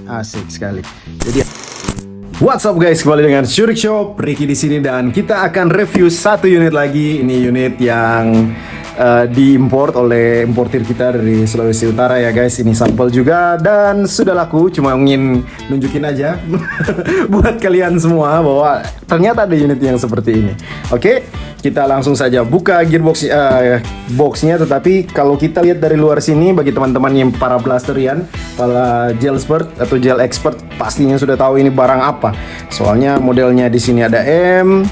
Asik sekali. Jadi what's up guys, kembali dengan Syurik Shop, Ricky di sini dan kita akan review satu unit lagi. Ini unit yang diimport oleh importir kita dari Sulawesi Utara ya guys. Ini sampel juga dan sudah laku, cuma ingin nunjukin aja buat kalian semua bahwa ternyata ada unit yang seperti ini. Oke, kita langsung saja buka gearbox boxnya. Tetapi kalau kita lihat dari luar sini, bagi teman-teman yang para blasterian, para gel expert atau gel expert pastinya sudah tahu ini barang apa. Soalnya modelnya di sini ada M.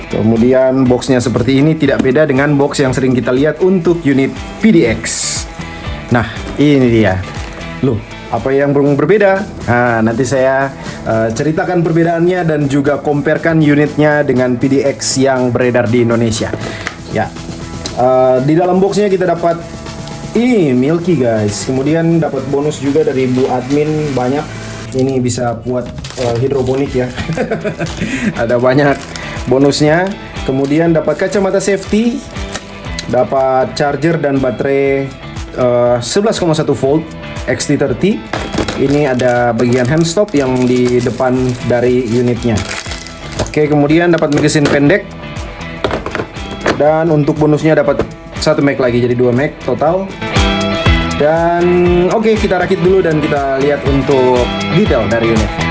Kemudian boxnya seperti ini, tidak beda dengan box yang sering kita lihat untuk unit PDX. Nah, ini dia. Loh, apa yang berbeda? Nah, nanti saya ceritakan perbedaannya dan juga comparekan unitnya dengan PDX yang beredar di Indonesia. Ya, di dalam boxnya kita dapat ini Milky guys. Kemudian dapat bonus juga dari Bu Admin banyak. Ini bisa buat hidroponik ya. Ada banyak bonusnya. Kemudian dapat kacamata safety, dapat charger dan baterai 11,1 volt XT30. Ini ada bagian hand stop yang di depan dari unitnya. Oke, kemudian dapat magazine pendek. Dan untuk bonusnya dapat 1 mag lagi, jadi 2 mag total. Dan oke, kita rakit dulu dan kita lihat untuk detail dari unit.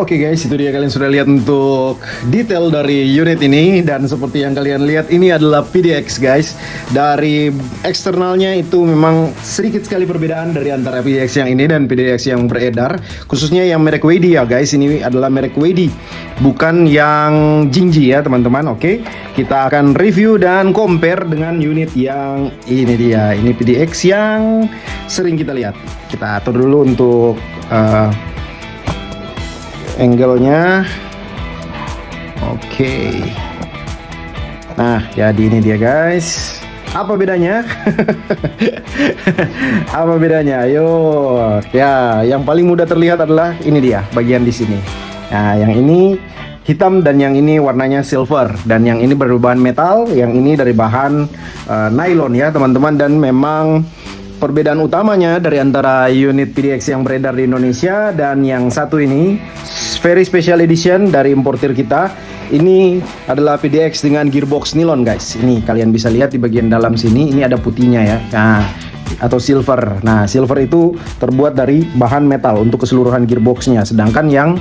Oke guys, itu dia, kalian sudah lihat untuk detail dari unit ini. Dan seperti yang kalian lihat, ini adalah PDX guys. Dari eksternalnya itu memang sedikit sekali perbedaan dari antara PDX yang ini dan PDX yang beredar. Khususnya yang merek WD ya guys, ini adalah merek WD, bukan yang Jingji ya teman-teman. Oke, kita akan review dan compare dengan unit yang ini dia. Ini PDX yang sering kita lihat. Kita atur dulu untuk angle-nya. Oke. Nah, jadi ini dia guys. Apa bedanya? Apa bedanya? Ayo. Ya, yang paling mudah terlihat adalah ini dia, bagian di sini. Nah, yang ini hitam dan yang ini warnanya silver, dan yang ini berbahan metal, yang ini dari bahan nylon ya, teman-teman. Dan memang perbedaan utamanya dari antara unit PDX yang beredar di Indonesia dan yang satu ini, very special edition dari importir kita. Ini adalah PDX dengan gearbox nilon guys. Ini kalian bisa lihat di bagian dalam sini, ini ada putihnya ya. Nah, atau silver. Nah, silver itu terbuat dari bahan metal untuk keseluruhan gearboxnya. Sedangkan yang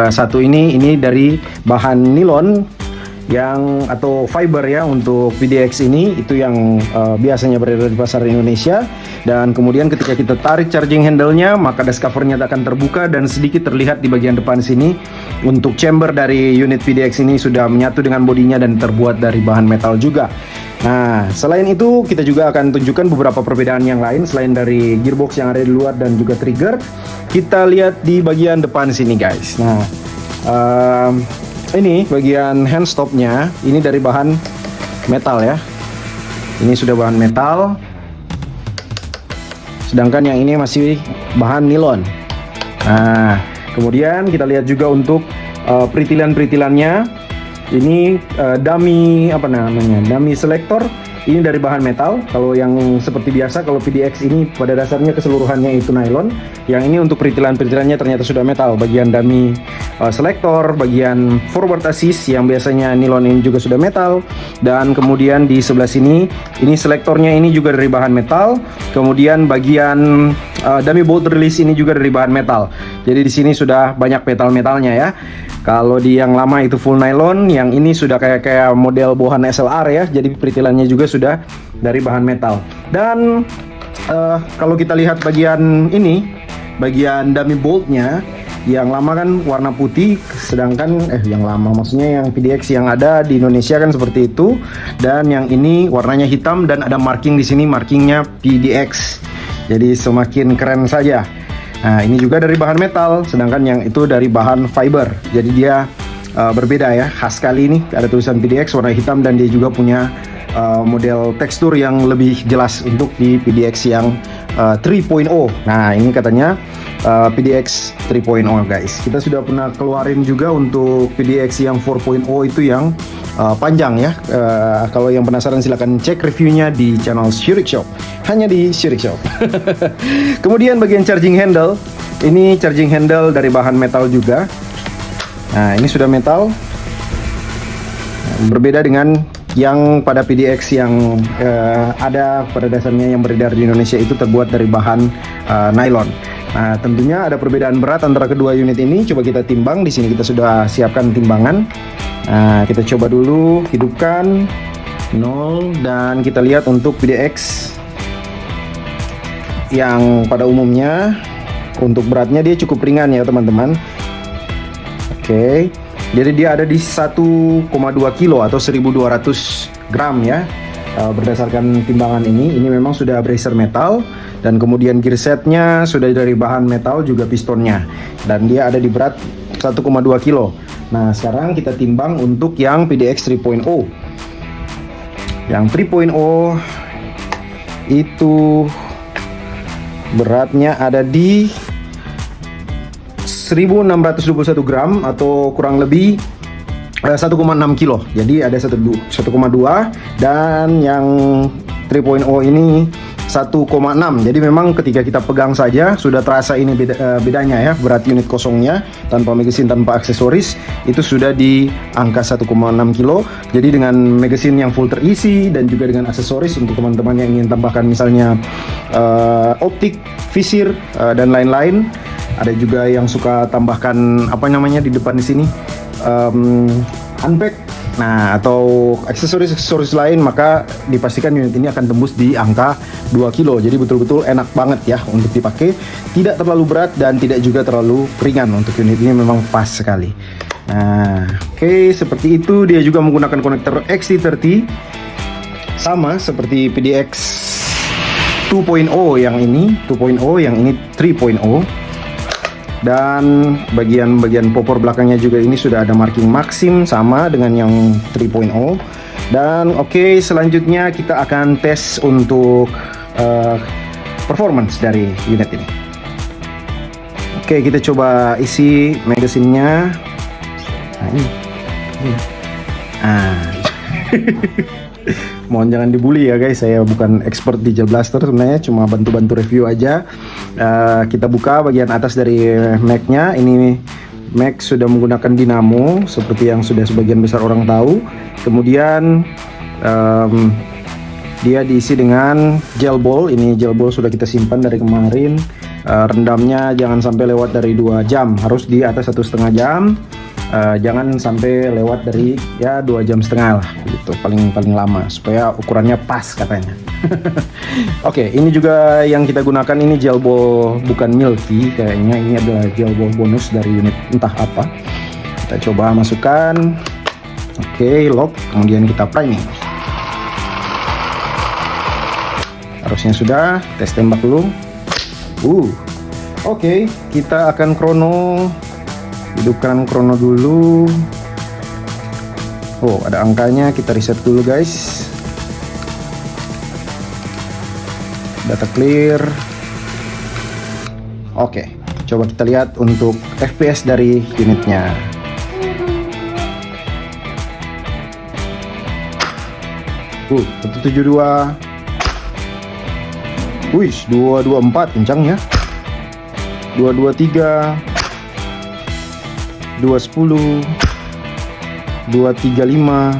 satu ini dari bahan nilon yang atau fiber ya untuk PDX ini, itu yang biasanya beredar di pasar Indonesia. Dan kemudian ketika kita tarik charging handle-nya, maka dust cover-nya akan terbuka dan sedikit terlihat di bagian depan sini. Untuk chamber dari unit PDX ini sudah menyatu dengan bodinya dan terbuat dari bahan metal juga. Nah, selain itu kita juga akan tunjukkan beberapa perbedaan yang lain selain dari gearbox yang ada di luar dan juga trigger. Kita lihat di bagian depan sini guys. Nah, ini bagian hand stopnya, ini dari bahan metal ya. Ini sudah bahan metal. Sedangkan yang ini masih bahan nilon. Nah, kemudian kita lihat juga untuk peritilan-peritilannya. Ini dummy dummy selector. Ini dari bahan metal. Kalau yang seperti biasa, kalau PDX ini pada dasarnya keseluruhannya itu nylon. Yang ini untuk peritilan-peritilannya ternyata sudah metal. Bagian dummy selector, bagian forward assist yang biasanya nilon ini juga sudah metal. Dan kemudian di sebelah sini, ini selektornya ini juga dari bahan metal. Kemudian bagian dummy bolt release ini juga dari bahan metal. Jadi di sini sudah banyak metal-metalnya ya. Kalau di yang lama itu full nylon, yang ini sudah kayak model Bohan SLR ya. Jadi peritilannya juga sudah dari bahan metal. Dan kalau kita lihat bagian ini, bagian dummy boltnya, yang lama kan warna putih, sedangkan yang lama maksudnya yang PDX yang ada di Indonesia kan seperti itu. Dan yang ini warnanya hitam dan ada marking di sini, markingnya PDX. Jadi semakin keren saja. Nah, ini juga dari bahan metal, sedangkan yang itu dari bahan fiber. Jadi dia berbeda ya, khas sekali ini. Ada tulisan PDX warna hitam dan dia juga punya model tekstur yang lebih jelas untuk di PDX yang 3.0. Nah, ini katanya PDX 3.0 guys. Kita sudah pernah keluarin juga untuk PDX yang 4.0 itu yang panjang ya. Kalau yang penasaran silahkan cek reviewnya di channel Shurik Shop, hanya di Shurik Shop. Kemudian bagian charging handle, ini charging handle dari bahan metal juga. Nah, ini sudah metal, berbeda dengan yang pada PDX yang ada pada dasarnya yang beredar di Indonesia itu terbuat dari bahan nylon. Nah, tentunya ada perbedaan berat antara kedua unit ini. Coba kita timbang. Di sini kita sudah siapkan timbangan. Nah, kita coba dulu hidupkan 0 dan kita lihat untuk PDX yang pada umumnya untuk beratnya dia cukup ringan ya teman-teman. Oke. Jadi dia ada di 1,2 kilo atau 1200 gram ya. Berdasarkan timbangan ini memang sudah bracer metal dan kemudian gear setnya sudah dari bahan metal juga pistonnya, dan dia ada di berat 1,2 kilo. Nah, sekarang kita timbang untuk yang PDX 3.0. Yang 3.0 itu beratnya ada di 1621 gram atau kurang lebih 1,6 kilo. Jadi ada 1,2 dan yang 3.0 ini 1,6. Jadi memang ketika kita pegang saja sudah terasa ini bedanya ya, berat unit kosongnya tanpa magazine, tanpa aksesoris itu sudah di angka 1,6 kilo. Jadi dengan magazine yang full terisi dan juga dengan aksesoris untuk teman-teman yang ingin tambahkan misalnya optik, visir dan lain-lain. Ada juga yang suka tambahkan apa namanya di depan di sini handbag, nah atau aksesoris lain, maka dipastikan unit ini akan tembus di angka 2 kilo. Jadi betul-betul enak banget ya untuk dipakai, tidak terlalu berat dan tidak juga terlalu ringan. Untuk unit ini memang pas sekali. Nah, oke, seperti itu. Dia juga menggunakan konektor XT30 sama seperti PDX 2.0 yang ini 2.0, yang ini 3.0. Dan bagian popor belakangnya juga ini sudah ada marking Maxim sama dengan yang 3.0. Dan oke, selanjutnya kita akan tes untuk performance dari unit ini. Oke, kita coba isi magasinnya. Nah, ini. Mohon jangan dibully ya guys, saya bukan expert di gel blaster sebenarnya, cuma bantu-bantu review aja. Kita buka bagian atas dari Mac-nya. Ini Mac sudah menggunakan dinamo seperti yang sudah sebagian besar orang tahu. Kemudian dia diisi dengan gel ball. Ini gel ball sudah kita simpan dari kemarin. Rendamnya jangan sampai lewat dari 2 jam, harus di atas 1,5 jam. Jangan sampai lewat dari ya 2,5 jam lah, gitu paling lama, supaya ukurannya pas katanya. Oke, ini juga yang kita gunakan ini gel ball bukan Milky kayaknya, ini adalah gel ball bonus dari unit entah apa. Kita coba masukkan. Oke, lock, kemudian kita priming. Harusnya sudah, tes tembak dulu. Oke, kita akan krono. Hidupkan krono dulu. Oh, ada angkanya, kita reset dulu guys. Data clear. Oke, coba kita lihat untuk FPS dari unitnya. Tuh, 172. Wih, 224 kencang ya. 223, 210, 235,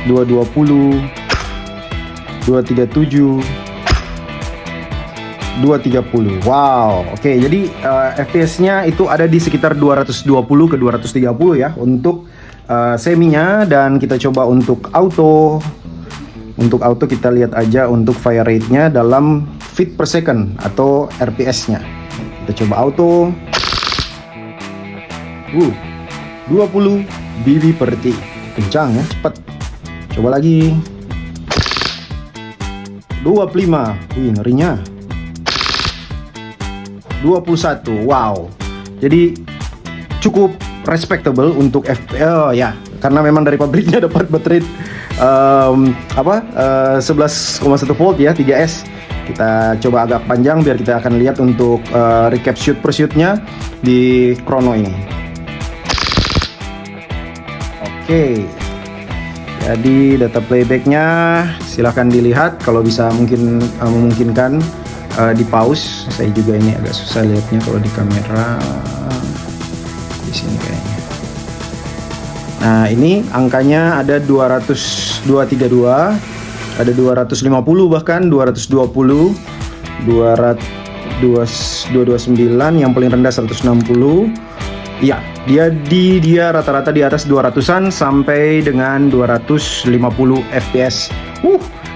220, 237, 230. Wow. Oke, jadi FPS-nya itu ada di sekitar 220 ke 230 ya untuk seminya, dan kita coba untuk auto. Untuk auto kita lihat aja untuk fire rate-nya dalam feet per second atau RPS-nya. Kita coba auto. 20 BB per detik. Kencang ya, cepat. Coba lagi. 25. Wih, ngerinya. 21. Wow. Jadi cukup respectable untuk FPS ya, karena memang dari pabriknya dapat baterai 11,1 volt ya, 3S. Kita coba agak panjang biar kita akan lihat untuk recap shoot per shootnya di chrono ini. Oke, jadi data playbacknya silahkan dilihat kalau bisa, mungkin memungkinkan di pause. Saya juga ini agak susah lihatnya kalau di kamera di sini kayaknya. Nah, ini angkanya ada 232, ada 250, bahkan 220, 229, yang paling rendah 160. Iya, dia rata-rata di atas 200-an sampai dengan 250 FPS.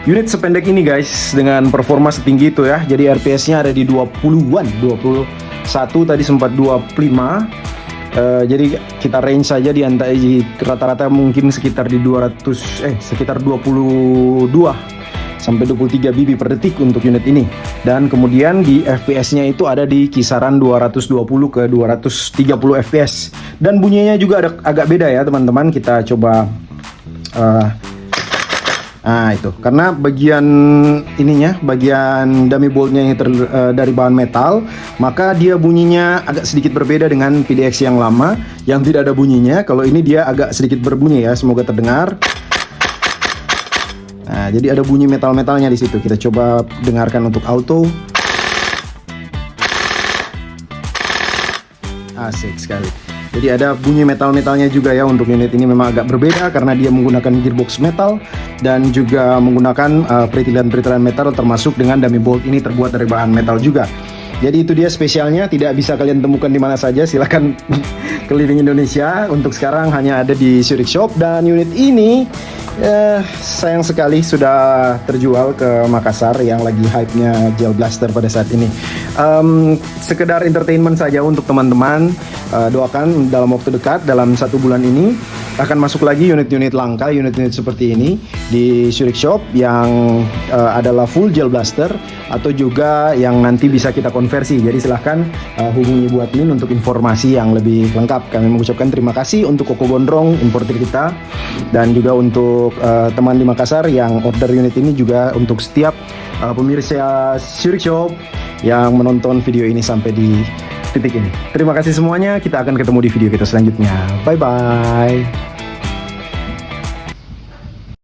Unit sependek ini guys, dengan performa setinggi itu ya. Jadi RPS-nya ada di 20-an, 21 tadi sempat 25. Jadi kita range saja di antara rata-rata mungkin sekitar di sekitar 22 sampai 23 BB per detik untuk unit ini. Dan kemudian di FPS-nya itu ada di kisaran 220 ke 230 FPS. Dan bunyinya juga agak beda ya teman-teman. Kita coba nah itu, karena bagian ininya, bagian dummy boltnya yang dari bahan metal, maka dia bunyinya agak sedikit berbeda dengan PDX yang lama yang tidak ada bunyinya. Kalau ini dia agak sedikit berbunyi ya, semoga terdengar. Nah, jadi ada bunyi metal-metalnya di situ. Kita coba dengarkan untuk auto. Asik sekali. Jadi ada bunyi metal-metalnya juga ya untuk unit ini, memang agak berbeda karena dia menggunakan gearbox metal dan juga menggunakan peritilan-peritilan metal, termasuk dengan dummy bolt ini terbuat dari bahan metal juga. Jadi itu dia spesialnya, tidak bisa kalian temukan di mana saja. Silahkan keliling Indonesia. Untuk sekarang hanya ada di Zurich Shop, dan unit ini sayang sekali sudah terjual ke Makassar yang lagi hype-nya Gel Blaster pada saat ini. Sekedar entertainment saja untuk teman-teman. Doakan dalam waktu dekat, dalam 1 bulan ini akan masuk lagi unit-unit langka, unit-unit seperti ini di Zurich Shop yang adalah full Gel Blaster atau juga yang nanti bisa kita konversi. Jadi silahkan hubungi Bu Admin untuk informasi yang lebih lengkap. Kami mengucapkan terima kasih untuk Koko Gondrong, importer kita, dan juga untuk teman di Makassar yang order unit ini, juga untuk setiap pemirsa Zurich Shop yang menonton video ini sampai di titik ini. Terima kasih semuanya, kita akan ketemu di video kita selanjutnya. Bye-bye.